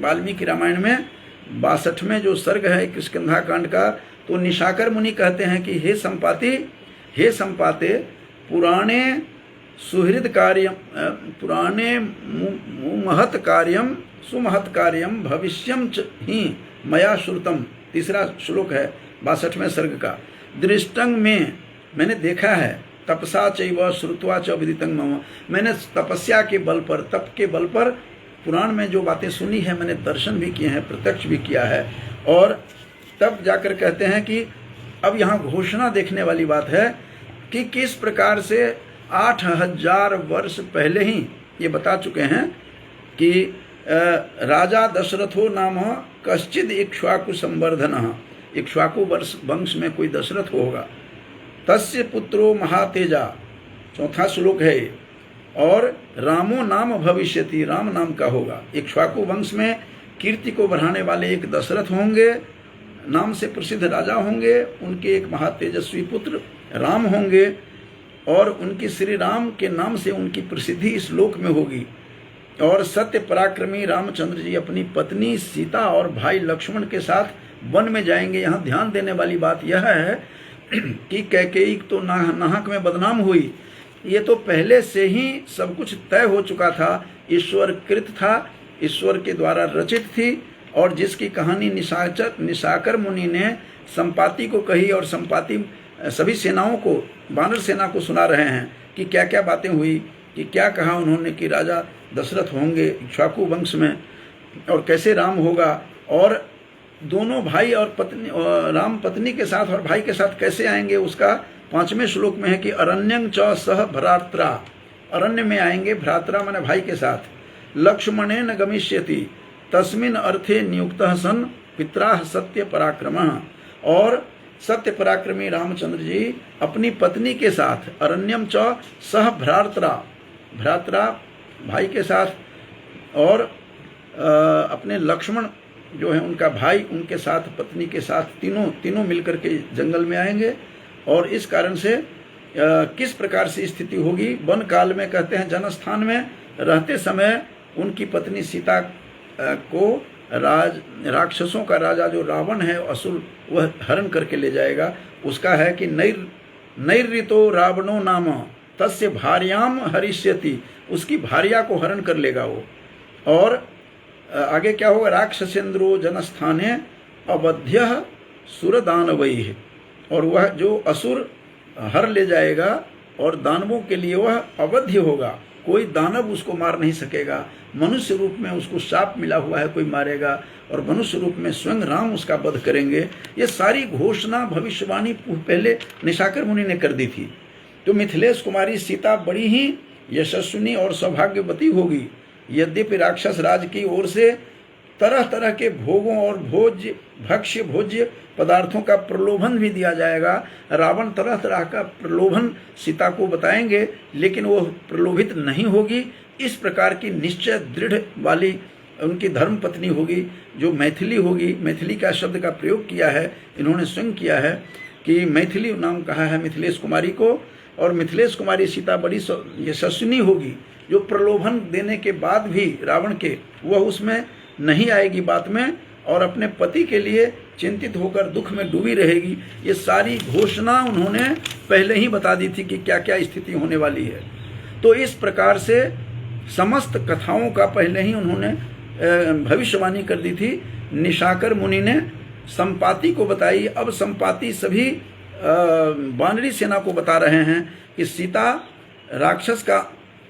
वाल्मीकि रामायण में 62वें जो सर्ग है किष्किंधा कांड का, तो निशाकर मुनि कहते हैं कि हे संपाते पुराणे सुहृद कार्यम पुराणे महत कार्यम सुमहत कार्यम भविष्यम च ही मया श्रुतम। तीसरा श्लोक है 62वें सर्ग का। दृष्टंग में मैंने देखा है, तपसा चैव श्रुत्वा च विदितं मम, मैंने तपस्या के बल पर, तप के बल पर पुराण में जो बातें सुनी है मैंने दर्शन भी किए हैं, प्रत्यक्ष भी किया है। और तब जाकर कहते हैं कि अब यहाँ घोषणा देखने वाली बात है कि किस प्रकार से 8000 वर्ष पहले ही ये बता चुके हैं कि राजा दशरथो नाम कश्चिद इक्ष्वाकु संवर्धन, इक्ष्वाकु वंश में कोई दशरथ होगा, तस्य पुत्रो महातेजा, चौथा श्लोक है ये, और रामो नाम भविष्यति, राम नाम का होगा। इक्ष्वाकु वंश में कीर्ति को बढ़ाने वाले एक दशरथ होंगे, नाम से प्रसिद्ध राजा होंगे, उनके एक महातेजस्वी पुत्र राम होंगे, और उनकी श्री राम के नाम से उनकी प्रसिद्धि इस लोक में होगी। और सत्य पराक्रमी रामचंद्र जी अपनी पत्नी सीता और भाई लक्ष्मण के साथ वन में जाएंगे। यहाँ ध्यान देने वाली बात यह है कि कैकेयी तो नाहक में बदनाम हुई, ये तो पहले से ही सब कुछ तय हो चुका था, ईश्वर कृत था, ईश्वर के द्वारा रचित थी, और जिसकी कहानी निशाकर मुनि ने संपाति को कही, और संपाति सभी सेनाओं को, वानर सेना को सुना रहे हैं कि क्या क्या बातें हुई, कि क्या कहा उन्होंने कि राजा दशरथ होंगे इक्ष्वाकु वंश में, और कैसे राम होगा, और दोनों भाई और पत्नी, राम पत्नी के साथ और भाई के साथ कैसे आएंगे, उसका 5वें श्लोक में है कि अरण्यं च सह भ्रात्रा, अरण्य में आएंगे, भ्रात्रा माने भाई के साथ, लक्ष्मणेन गमिष्यति तस्मिन् अर्थे नियुक्तः सन पित्राः सत्य पराक्रमः, और सत्य पराक्रमी रामचंद्र जी अपनी पत्नी के साथ, अरण्यम च सह भ्रात्रा, भ्रात्रा भाई के साथ, और अपने लक्ष्मण जो है उनका भाई, उनके साथ, पत्नी के साथ, तीनों मिलकर के जंगल में आएंगे। और इस कारण से किस प्रकार से स्थिति होगी, वन काल में कहते हैं जनस्थान में रहते समय उनकी पत्नी सीता को राक्षसों का राजा जो रावण है, असुर, वह हरण करके ले जाएगा। उसका है कि नैर्ऋतो रावणो नाम तस्य भार्याम हरिष्यति, उसकी भार्या को हरण कर लेगा वो। और आगे क्या होगा, राक्षसेंद्रो जनस्थाने अवध्यः सुरदानवैः, और वह जो असुर हर ले जाएगा और दानवों के लिए वह अवध्य होगा, कोई दानव उसको मार नहीं सकेगा। मनुष्य रूप में उसको शाप मिला हुआ है, कोई मारेगा, और मनुष्य रूप में स्वयं राम उसका वध करेंगे। ये सारी घोषणा भविष्यवाणी पहले निशाकर मुनि ने कर दी थी। तो मिथिलेश कुमारी सीता बड़ी ही यशस्विनी और सौभाग्यवती होगी। यद्यपि राक्षस राज की ओर से तरह तरह के भोगों और भोज्य पदार्थों का प्रलोभन भी दिया जाएगा। रावण तरह तरह का प्रलोभन सीता को बताएंगे, लेकिन वो प्रलोभित नहीं होगी। इस प्रकार की निश्चय दृढ़ वाली उनकी धर्म पत्नी होगी, जो मैथिली होगी। मैथिली का शब्द का प्रयोग किया है, इन्होंने स्वयं किया है कि मैथिली नाम कहा है मिथिलेश कुमारी को। और मिथिलेश कुमारी सीता बड़ी यशस्विनी होगी, जो प्रलोभन देने के बाद भी रावण के, वह उसमें नहीं आएगी बात में, और अपने पति के लिए चिंतित होकर दुख में डूबी रहेगी। ये सारी घोषणा उन्होंने पहले ही बता दी थी कि क्या क्या स्थिति होने वाली है। तो इस प्रकार से समस्त कथाओं का पहले ही उन्होंने भविष्यवाणी कर दी थी। निशाकर मुनि ने संपाति को बताई। अब संपाति सभी वानरी सेना को बता रहे हैं कि सीता राक्षस का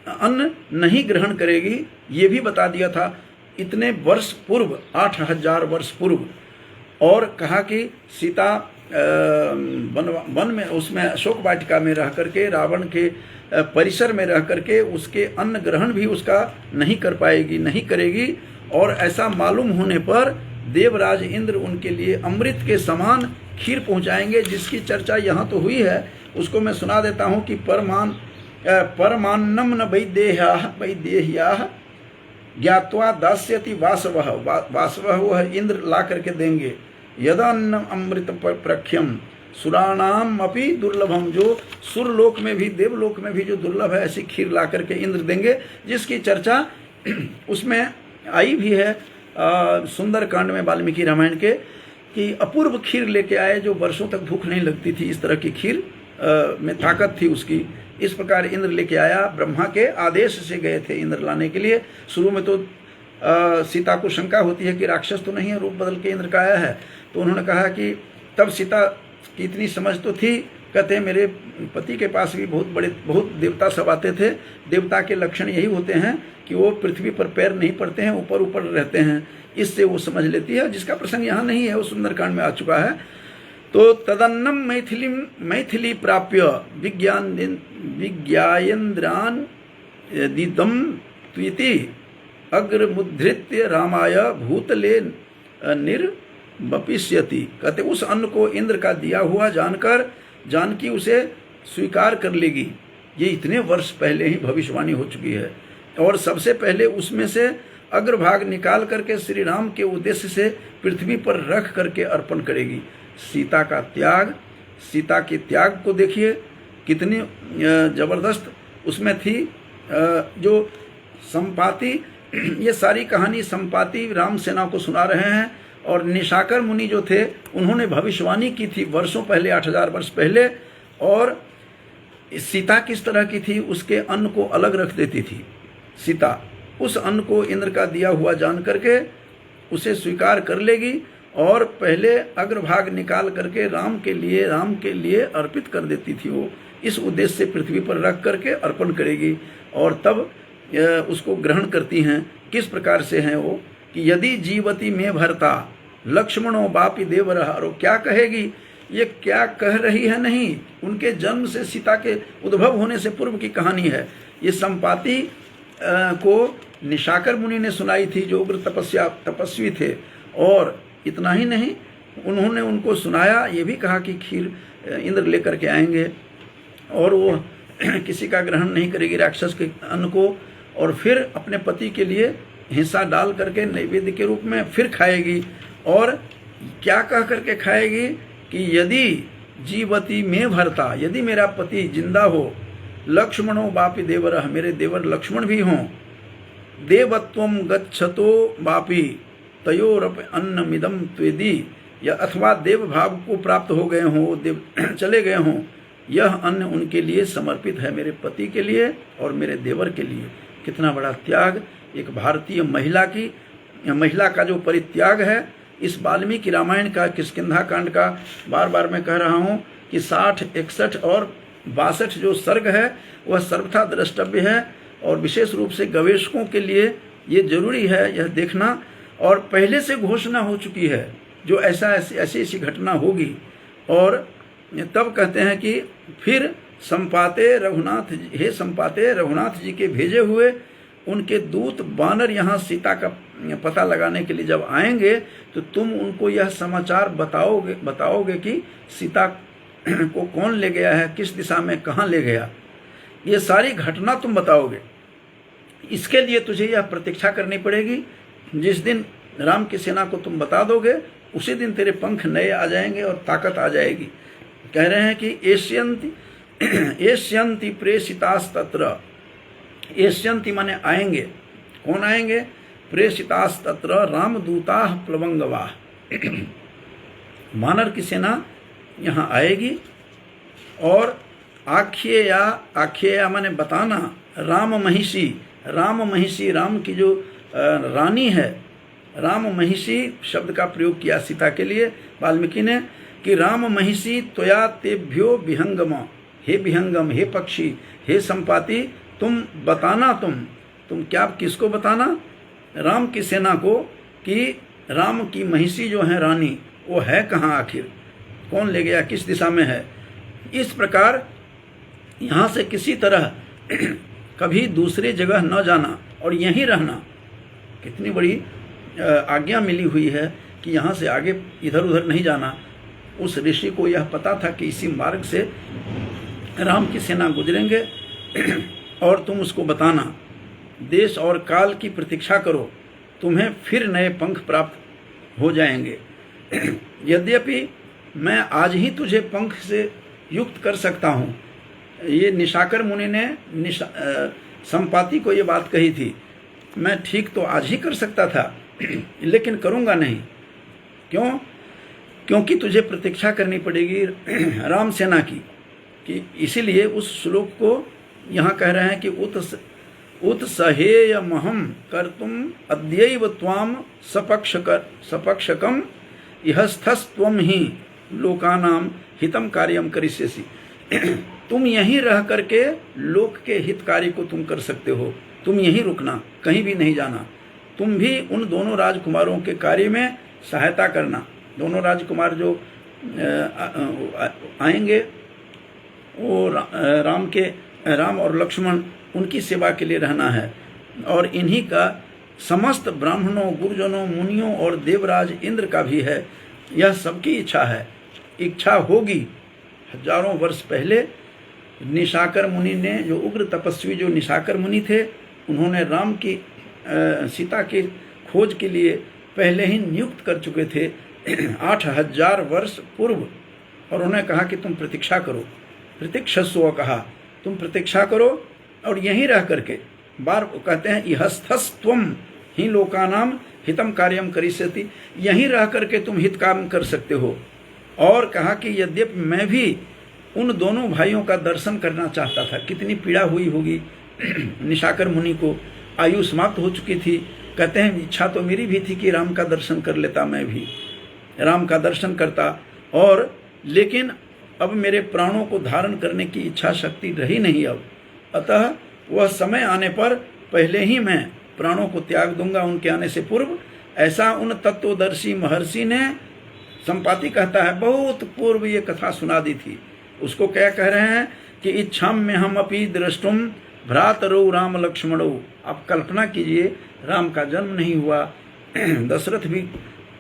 अन्न नहीं ग्रहण करेगी। ये भी बता दिया था इतने वर्ष पूर्व, 8000 वर्ष पूर्व। और कहा कि सीता वन में, उसमें अशोक वाटिका में रह करके, रावण के परिसर में रह करके उसके अन्न ग्रहण भी उसका नहीं कर पाएगी, नहीं करेगी। और ऐसा मालूम होने पर देवराज इंद्र उनके लिए अमृत के समान खीर पहुंचाएंगे, जिसकी चर्चा यहाँ तो हुई है। उसको मैं सुना देता हूँ कि परमान्नम न वैदेह्याः ज्ञात्वा दास्यति वासवः, वासवः वह इंद्र ला करके देंगे। यदन्न अमृत प्रख्यम सुराणाम अपि दुर्लभम, जो सुरलोक में भी, देवलोक में भी जो दुर्लभ है, ऐसी खीर ला करके इंद्र देंगे, जिसकी चर्चा उसमें आई भी है सुंदर कांड में वाल्मीकि रामायण के, कि अपूर्व खीर लेके आए जो वर्षों तक भूख नहीं लगती थी, इस तरह की खीर में ताकत थी उसकी। इस प्रकार इंद्र लेके आया, ब्रह्मा के आदेश से गए थे इंद्र लाने के लिए। शुरू में तो सीता को शंका होती है कि राक्षस तो नहीं है, रूप बदल के इंद्र का आया है। तो उन्होंने कहा कि तब सीता की इतनी समझ तो थी, कहते हैं मेरे पति के पास भी बहुत देवता सब आते थे। देवता के लक्षण यही होते हैं कि वो पृथ्वी पर पैर नहीं पड़ते हैं, ऊपर ऊपर रहते हैं। इससे वो समझ लेती है, जिसका प्रसंग यहाँ नहीं है, वो सुंदरकांड में आ चुका है। तो तदन्नम मैथिली प्राप्य विज्ञायन्द्रान दिदम त्विति अग्रमुद्धृत्य रामाय भूतले निर्वपिष्यति। कहते उस अन्न को इंद्र का दिया हुआ जानकर जानकी उसे स्वीकार कर लेगी। ये इतने वर्ष पहले ही भविष्यवाणी हो चुकी है। और सबसे पहले उसमें से अग्रभाग निकाल करके श्री राम के उद्देश्य से पृथ्वी पर रख करके अर्पण करेगी। सीता का त्याग, सीता के त्याग को देखिए कितनी जबरदस्त उसमें थी। जो संपाति, ये सारी कहानी संपाति राम सेना को सुना रहे हैं। और निशाकर मुनि जो थे उन्होंने भविष्यवाणी की थी वर्षों पहले, 8000 वर्ष पहले। और सीता किस तरह की थी, उसके अन्न को अलग रख देती थी। सीता उस अन्न को इंद्र का दिया हुआ जान करके उसे स्वीकार कर लेगी और पहले अग्रभाग निकाल करके राम के लिए अर्पित कर देती थी। वो इस उद्देश्य से पृथ्वी पर रख करके अर्पण करेगी और तब उसको ग्रहण करती हैं। किस प्रकार से हैं वो, कि यदि जीवती में भरता लक्ष्मणों बापी देवरहारो। क्या कहेगी, ये क्या कह रही है, नहीं, उनके जन्म से सीता के उद्भव होने से पूर्व की कहानी है। ये संपाति को निशाकर मुनि ने सुनाई थी, जो उग्र तपस्वी थे। और इतना ही नहीं, उन्होंने उनको सुनाया, ये भी कहा कि खीर इंद्र लेकर के आएंगे और वो किसी का ग्रहण नहीं करेगी राक्षस के अन्न को। और फिर अपने पति के लिए हिस्सा डाल करके नैवेद्य के रूप में फिर खाएगी। और क्या कह करके खाएगी कि यदि जीवती में भरता, यदि मेरा पति जिंदा हो, लक्ष्मणों बापी देवरह, मेरे देवर लक्ष्मण भी हों, देवत्वम गच्छतो बापी तयोरप अन्नमिदम त्वेदी, या अथवा देव भाव को प्राप्त हो गए हों, देव चले गए हों, यह अन्न उनके लिए समर्पित है, मेरे पति के लिए और मेरे देवर के लिए। कितना बड़ा त्याग एक भारतीय महिला का जो परित्याग है। इस वाल्मीकि रामायण का किष्किंधा कांड का बार बार मैं कह रहा हूँ कि 60, 61 और 62 जो सर्ग है वह सर्वथा द्रष्टव्य है। और विशेष रूप से गवेषकों के लिए ये जरूरी है यह देखना। और पहले से घोषणा हो चुकी है जो ऐसी घटना होगी। और तब कहते हैं कि फिर संपाते रघुनाथ जी के भेजे हुए उनके दूत बानर यहाँ सीता का पता लगाने के लिए जब आएंगे तो तुम उनको यह समाचार बताओगे कि सीता को कौन ले गया है, किस दिशा में कहाँ ले गया, ये सारी घटना तुम बताओगे। इसके लिए तुझे यह प्रतीक्षा करनी पड़ेगी। जिस दिन राम की सेना को तुम बता दोगे उसी दिन तेरे पंख नए आ जाएंगे और ताकत आ जाएगी। कह रहे हैं कि एष्यन्ति प्रेषितास्तत्र, एष्यन्ति माने आएंगे। कौन आएंगे, प्रेषितास्तत्र रामदूताः प्लवंगवाः। वानर की सेना यहाँ आएगी। और आख्येया माने बताना, राम महिषी, राम की जो रानी है, राम महिषी शब्द का प्रयोग किया सीता के लिए वाल्मीकि ने, कि राम महिषी त्वया तेभ्यो विहंगम, हे विहंगम, हे पक्षी, हे संपाति, तुम बताना। तुम क्या, किसको बताना, राम की सेना को, कि राम की महिषी जो है रानी वो है कहाँ, आखिर कौन ले गया, किस दिशा में है। इस प्रकार यहाँ से किसी तरह कभी दूसरी जगह न जाना और यहीं रहना। कितनी बड़ी आज्ञा मिली हुई है कि यहाँ से आगे इधर उधर नहीं जाना। उस ऋषि को यह पता था कि इसी मार्ग से राम की सेना गुजरेंगे और तुम उसको बताना। देश और काल की प्रतीक्षा करो, तुम्हें फिर नए पंख प्राप्त हो जाएंगे। यद्यपि मैं आज ही तुझे पंख से युक्त कर सकता हूँ। ये निशाकर मुनि ने संपाति को ये बात कही थी। मैं ठीक तो आज ही कर सकता था, लेकिन करूँगा नहीं। क्यों? क्योंकि तुझे प्रतीक्षा करनी पड़ेगी राम सेना की। कि इसीलिए उस श्लोक को यहाँ कह रहे हैं कि उत्सहेयमहं कर्तुम अद्यैव त्वाम सपक्षकम इहस्थस्त्वम ही लोकानाम हितम कार्यम करिष्यसि। तुम यहीं रह करके लोक के हित कार्य को तुम कर सकते हो, तुम यहीं रुकना, कहीं भी नहीं जाना। तुम भी उन दोनों राजकुमारों के कार्य में सहायता करना। दोनों राजकुमार जो आएंगे वो राम और लक्ष्मण, उनकी सेवा के लिए रहना है। और इन्हीं का समस्त ब्राह्मणों, गुरुजनों, मुनियों और देवराज इंद्र का भी है। यह सबकी इच्छा है, इच्छा होगी। हजारों वर्ष पहले निशाकर मुनि ने, जो उग्र तपस्वी जो निशाकर मुनि थे, उन्होंने राम की सीता की खोज के लिए पहले ही नियुक्त कर चुके थे 8000 वर्ष पूर्व। और उन्होंने कहा कि तुम प्रतीक्षा करो, प्रतीक्षस्व कहा, तुम प्रतीक्षा करो और यहीं रह करके, बार कहते हैं इहस्थस्त्वम ही लोकानाम हितम कार्यम करिष्यति, यहीं रह करके तुम हित काम कर सकते हो। और कहा कि यद्यपि मैं भी उन दोनों भाइयों का दर्शन करना चाहता था। कितनी पीड़ा हुई होगी निशाकर मुनि को, आयु समाप्त हो चुकी थी। कहते हैं इच्छा तो मेरी भी थी कि राम का दर्शन कर लेता, मैं भी राम का दर्शन करता, और लेकिन अब मेरे प्राणों को धारण करने की इच्छा शक्ति रही नहीं अब। अतः वह समय आने पर पहले ही मैं प्राणों को त्याग दूंगा उनके आने से पूर्व। ऐसा उन तत्वदर्शी महर्षि ने, संपाति कहता है, बहुत पूर्व ये कथा सुना दी थी। उसको क्या कह रहे हैं कि इच्छाम में हम अपी दृष्टुम भ्रातरो राम लक्ष्मणो। आप कल्पना कीजिए, राम का जन्म नहीं हुआ, दशरथ भी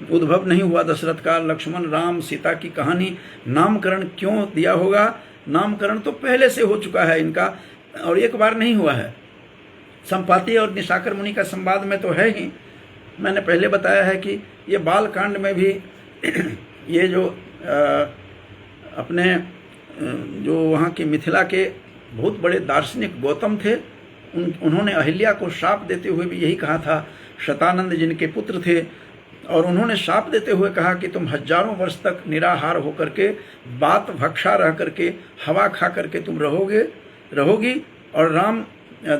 उद्भव नहीं हुआ दशरथ का, लक्ष्मण राम सीता की कहानी, नामकरण क्यों दिया होगा? नामकरण तो पहले से हो चुका है इनका, और एक बार नहीं हुआ है। संपाति और निशाकर मुनि का संवाद में तो है ही। मैंने पहले बताया है कि ये बाल कांड में भी ये जो अपने जो वहाँ के मिथिला के बहुत बड़े दार्शनिक गौतम थे, उन्होंने अहिल्या को शाप देते हुए भी यही कहा था। शतानंद जिनके पुत्र थे, और उन्होंने शाप देते हुए कहा कि तुम हजारों वर्ष तक निराहार होकर के, बात भक्षा रह करके, हवा खा करके तुम रहोगी, और राम,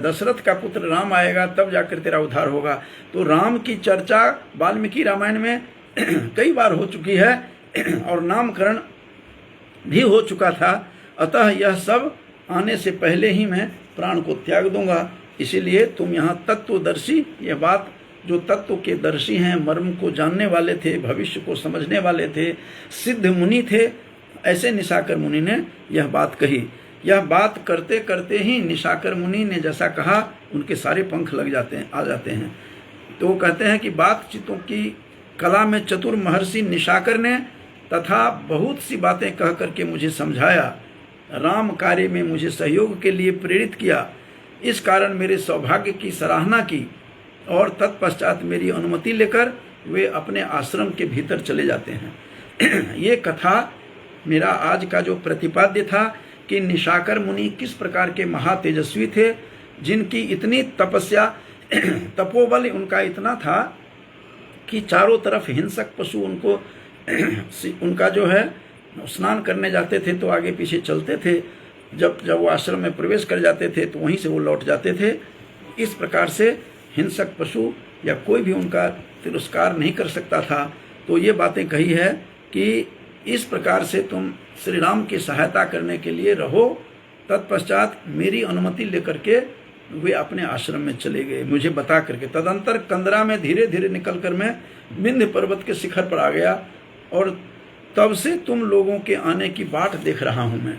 दशरथ का पुत्र राम आएगा तब जाकर तेरा उद्धार होगा। तो राम की चर्चा वाल्मीकि रामायण में कई बार हो चुकी है, और नामकरण भी हो चुका था। अतः यह सब आने से पहले ही मैं प्राण को त्याग दूंगा। इसीलिए तुम यहाँ तत्वदर्शी, यह बात जो तत्व के दर्शी हैं, मर्म को जानने वाले थे, भविष्य को समझने वाले थे, सिद्ध मुनि थे, ऐसे निशाकर मुनि ने यह बात कही। यह बात करते करते ही निशाकर मुनि ने जैसा कहा, उनके सारे पंख लग जाते हैं, आ जाते हैं। तो कहते हैं कि बातचीतों की कला में चतुर महर्षि निशाकर ने तथा बहुत सी बातें कह करके मुझे समझाया, राम कार्य में मुझे सहयोग के लिए प्रेरित किया। इस कारण मेरे सौभाग्य की सराहना की, और तत्पश्चात मेरी अनुमति लेकर वे अपने आश्रम के भीतर चले जाते हैं। ये कथा मेरा आज का जो प्रतिपाद्य था कि निशाकर मुनि किस प्रकार के महातेजस्वी थे, जिनकी इतनी तपस्या, तपोबल उनका इतना था कि चारों तरफ हिंसक पशु उनको उनका जो है स्नान करने जाते थे तो आगे पीछे चलते थे, जब वो आश्रम में प्रवेश कर जाते थे तो वहीं से वो लौट जाते थे। इस प्रकार से हिंसक पशु या कोई भी उनका तिरस्कार नहीं कर सकता था। तो ये बातें कही है कि इस प्रकार से तुम श्री राम की सहायता करने के लिए रहो। तत्पश्चात मेरी अनुमति लेकर के वे अपने आश्रम में चले गए, मुझे बता करके। तदंतर कंदरा में धीरे धीरे निकलकर मैं विंध्य पर्वत के शिखर पर आ गया, और तब से तुम लोगों के आने की बाट देख रहा हूँ मैं।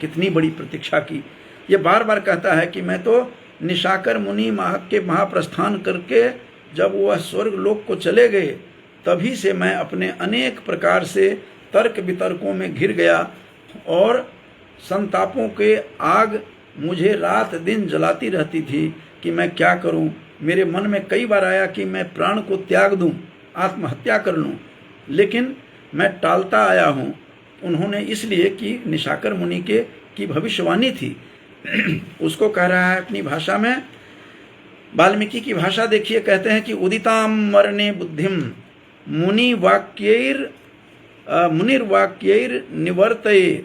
कितनी बड़ी प्रतीक्षा की। ये बार बार कहता है कि मैं तो निशाकर मुनि के महाप्रस्थान करके जब वह स्वर्ग लोक को चले गए, तभी से मैं अपने अनेक प्रकार से तर्क वितर्कों में घिर गया, और संतापों के आग मुझे रात दिन जलाती रहती थी कि मैं क्या करूं। मेरे मन में कई बार आया कि मैं प्राण को त्याग दूं, आत्महत्या कर लूं, लेकिन मैं टालता आया हूं। उन्होंने इसलिए कि निशाकर मुनि की भविष्यवाणी थी। उसको कह रहा है अपनी भाषा में, वाल्मीकि की भाषा देखिए, कहते हैं कि उदिताम मरणे बुद्धिम मुनिर्वाक्यैर निवर्तये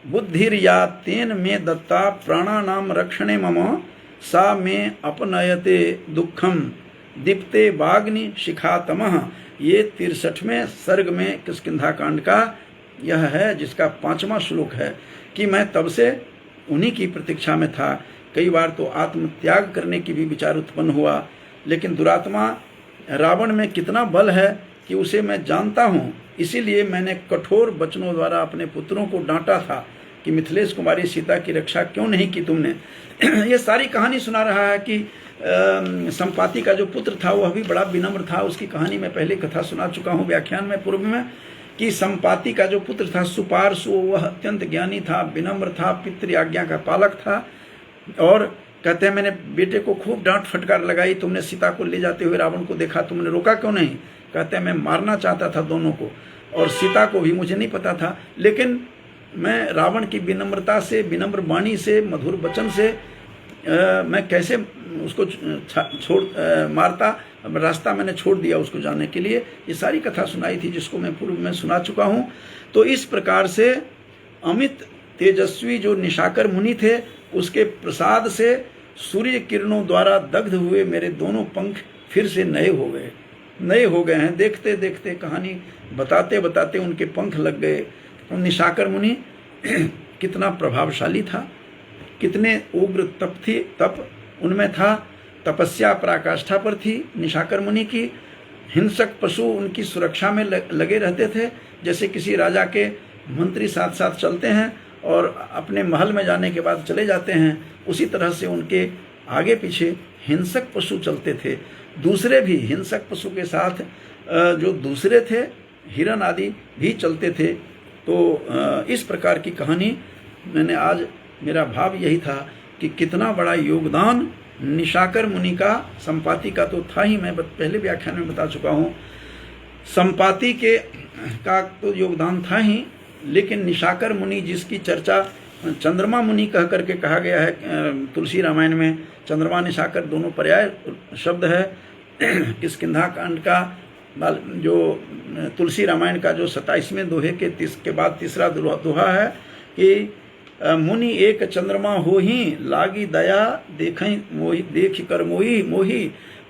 बुद्धिर्या तेन मे दत्ता प्राणानाम रक्षणे मम सा मे अपनयते दुखम दीप्ते वाग्नि शिखातमः। ये 63वें सर्ग में किष्किंधा कांड का यह है, जिसका 5वां श्लोक है कि मैं तब से उन्हीं की प्रतीक्षा में था। कई बार तो आत्मत्याग करने की भी विचार उत्पन्न हुआ, लेकिन दुरात्मा रावण में कितना बल है कि उसे मैं जानता हूँ। इसीलिए मैंने कठोर वचनों द्वारा अपने पुत्रों को डांटा था कि मिथिलेश कुमारी सीता की रक्षा क्यों नहीं की तुमने। ये सारी कहानी सुना रहा है कि संपाति का जो पुत्र था वह भी बड़ा विनम्र था। उसकी कहानी मैं पहले कथा सुना चुका हूँ व्याख्यान में पूर्व में, कि संपाति का जो पुत्र था सुपार्श्व, वह अत्यंत ज्ञानी था, विनम्र था, पितृ आज्ञा का पालक था। और कहते हैं मैंने बेटे को खूब डांट फटकार लगाई, तुमने सीता को ले जाते हुए रावण को देखा, तुमने रोका क्यों नहीं। कहते हैं मैं मारना चाहता था दोनों को, और सीता को भी मुझे नहीं पता था, लेकिन मैं रावण की विनम्रता से, विनम्र वाणी से, मधुर वचन से मैं कैसे उसको मारता, रास्ता मैंने छोड़ दिया उसको जाने के लिए। ये सारी कथा सुनाई थी जिसको मैं पूर्व में सुना चुका हूँ। तो इस प्रकार से अमित तेजस्वी जो निशाकर मुनि थे, उसके प्रसाद से सूर्य किरणों द्वारा दग्ध हुए मेरे दोनों पंख फिर से नए हो गए हैं। देखते देखते कहानी बताते बताते उनके पंख लग गए। तो निशाकर मुनि कितना प्रभावशाली था, कितने उग्र तप उनमें था, तपस्या पराकाष्ठा पर थी निशाकर मुनि की। हिंसक पशु उनकी सुरक्षा में लगे रहते थे, जैसे किसी राजा के मंत्री साथ साथ चलते हैं और अपने महल में जाने के बाद चले जाते हैं, उसी तरह से उनके आगे पीछे हिंसक पशु चलते थे। दूसरे भी हिंसक पशु के साथ जो दूसरे थे हिरण आदि भी चलते थे। तो इस प्रकार की कहानी मैंने आज, मेरा भाव यही था कि कितना बड़ा योगदान निशाकर मुनि का, संपाति का तो था ही, मैं पहले व्याख्यान में बता चुका हूँ। संपाति का तो योगदान था ही, लेकिन निशाकर मुनि जिसकी चर्चा चंद्रमा मुनि कह करके कहा गया है तुलसी रामायण में, चंद्रमा निशाकर दोनों पर्याय शब्द है। किष्किंधा कांड का जो तुलसी रामायण का जो 27वें दोहे के बाद तीसरा दोहा है कि मुनि एक चंद्रमा हो ही लागी दया देखें मोही, देख कर मोही।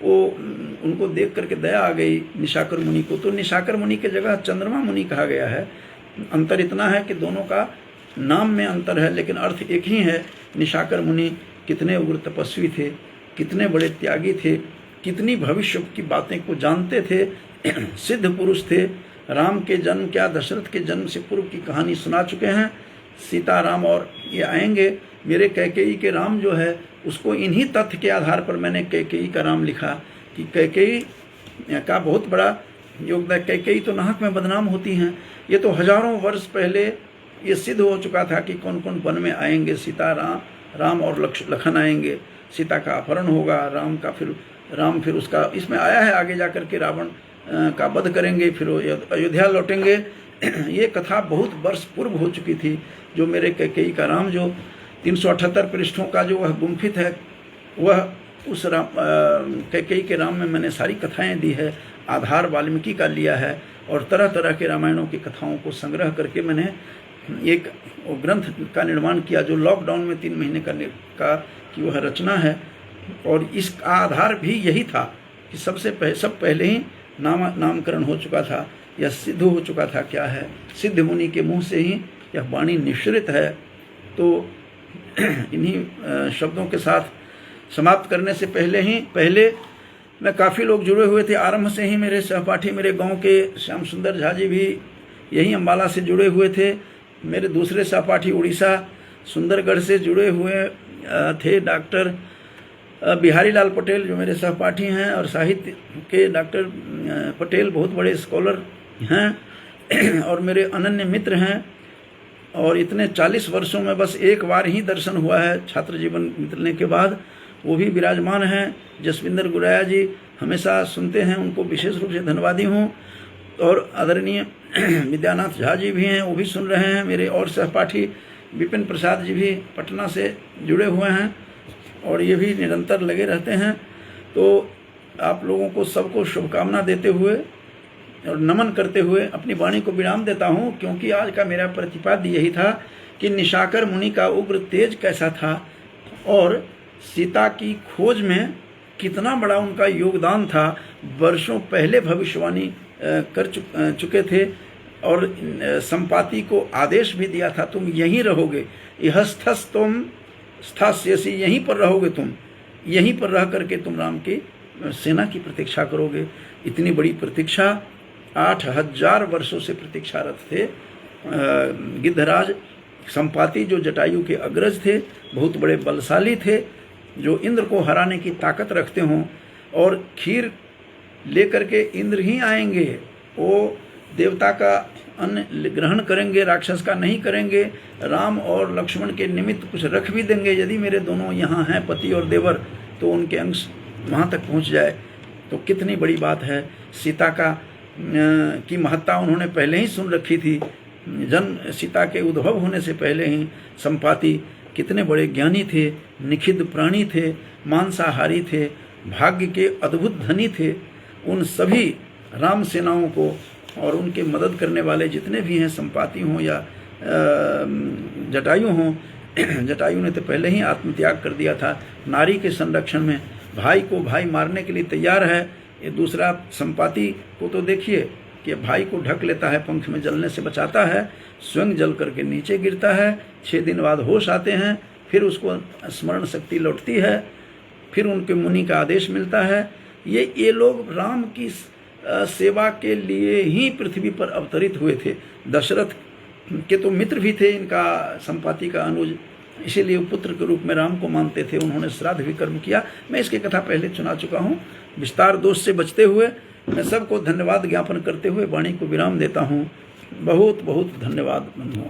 वो उनको देख करके दया आ गई निशाकर मुनि को। तो निशाकर मुनि के जगह चंद्रमा मुनि कहा गया है। अंतर इतना है कि दोनों का नाम में अंतर है, लेकिन अर्थ एक ही है। निशाकर मुनि कितने उग्र तपस्वी थे, कितने बड़े त्यागी थे, कितनी भविष्य की बातें को जानते थे, सिद्ध पुरुष थे। राम के जन्म क्या, दशरथ के जन्म से पूर्व की कहानी सुना चुके हैं। सीता राम और ये आएंगे। मेरे कैकेयी के राम जो है उसको इन्हीं तथ्य के आधार पर मैंने कैकेयी का राम लिखा कि कैकेयी का बहुत बड़ा योगदान। कैकेयी तो नाहक में बदनाम होती हैं। ये तो हजारों वर्ष पहले ये सिद्ध हो चुका था कि कौन कौन वन में आएंगे। सीता राम और लखन आएंगे, सीता का अपहरण होगा, राम फिर उसका इसमें आया है आगे जाकर के रावण का वध करेंगे, फिर अयोध्या लौटेंगे। ये कथा बहुत वर्ष पूर्व हो चुकी थी। जो मेरे कैकेयी का राम जो 378 पृष्ठों का जो वह गुम्फित है, वह उस कैकेयी के राम में मैंने सारी कथाएं दी है। आधार वाल्मीकि का लिया है और तरह तरह के रामायणों की कथाओं को संग्रह करके मैंने एक ग्रंथ का निर्माण किया, जो लॉकडाउन में 3 महीने का की वह रचना है। और इसका आधार भी यही था कि सब पहले ही नामकरण हो चुका था, यह सिद्ध हो चुका था। क्या है, सिद्ध मुनि के मुंह से ही यह वाणी निश्रित है। तो इन्हीं शब्दों के साथ समाप्त करने से पहले मैं काफ़ी लोग जुड़े हुए थे आरंभ से ही। मेरे सहपाठी, मेरे गांव के श्याम सुंदर झा जी भी यही अम्बाला से जुड़े हुए थे। मेरे दूसरे सहपाठी उड़ीसा सुंदरगढ़ से जुड़े हुए थे। डॉक्टर बिहारी लाल पटेल जो मेरे सहपाठी हैं, और साहित्य के डॉक्टर पटेल बहुत बड़े स्कॉलर हैं और मेरे अनन्य मित्र हैं। और इतने 40 वर्षों में बस एक बार ही दर्शन हुआ है छात्र जीवन निकलने के बाद, वो भी विराजमान हैं। जसविंदर गुराया जी हमेशा सुनते हैं, उनको विशेष रूप से धन्यवादी हूँ। और आदरणीय विद्यानाथ झा जी भी हैं, वो भी सुन रहे हैं। मेरे और सहपाठी विपिन प्रसाद जी भी पटना से जुड़े हुए हैं और ये भी निरंतर लगे रहते हैं। तो आप लोगों को सबको शुभकामना देते हुए और नमन करते हुए अपनी वाणी को विराम देता हूँ, क्योंकि आज का मेरा प्रतिपाद्य यही था कि निशाकर मुनि का उग्र तेज कैसा था और सीता की खोज में कितना बड़ा उनका योगदान था। वर्षों पहले भविष्यवाणी कर चुके थे और संपाति को आदेश भी दिया था, तुम यहीं रहोगे, यह स्थस तुम स्थास्यसि, यहीं पर रहोगे तुम, यहीं पर रह करके तुम राम की सेना की प्रतीक्षा करोगे। इतनी बड़ी प्रतीक्षा 8000 वर्षों से प्रतीक्षारत थे गिद्धराज। संपाति जो जटायु के अग्रज थे, बहुत बड़े बलशाली थे, जो इंद्र को हराने की ताकत रखते हों, और खीर लेकर के इंद्र ही आएंगे, वो देवता का अन्न ग्रहण करेंगे, राक्षस का नहीं करेंगे। राम और लक्ष्मण के निमित्त कुछ रख भी देंगे, यदि मेरे दोनों यहाँ हैं पति और देवर, तो उनके अंश वहाँ तक पहुँच जाए। तो कितनी बड़ी बात है। सीता की महत्ता उन्होंने पहले ही सुन रखी थी। सीता के उद्भव होने से पहले ही संपाति कितने बड़े ज्ञानी थे, निखिद प्राणी थे, मांसाहारी थे, भाग्य के अद्भुत धनी थे। उन सभी राम सेनाओं को और उनके मदद करने वाले जितने भी हैं, संपाति हों या जटायु हों, जटायु ने तो पहले ही आत्मत्याग कर दिया था नारी के संरक्षण में। भाई को भाई मारने के लिए तैयार है। ये दूसरा संपाति को तो देखिए कि भाई को ढक लेता है, पंख में जलने से बचाता है, स्वयं जल करके नीचे गिरता है। 6 दिन बाद होश आते हैं, फिर उसको स्मरण शक्ति लौटती है, फिर उनके मुनि का आदेश मिलता है। ये लोग राम की सेवा के लिए ही पृथ्वी पर अवतरित हुए थे। दशरथ के तो मित्र भी थे इनका, संपाति का अनुज, इसीलिए पुत्र के रूप में राम को मानते थे। उन्होंने श्राद्ध भी कर्म किया। मैं इसकी कथा पहले सुना चुका हूँ। विस्तार दोष से बचते हुए मैं सबको धन्यवाद ज्ञापन करते हुए वाणी को विराम देता हूँ। बहुत बहुत धन्यवाद बंधुओं।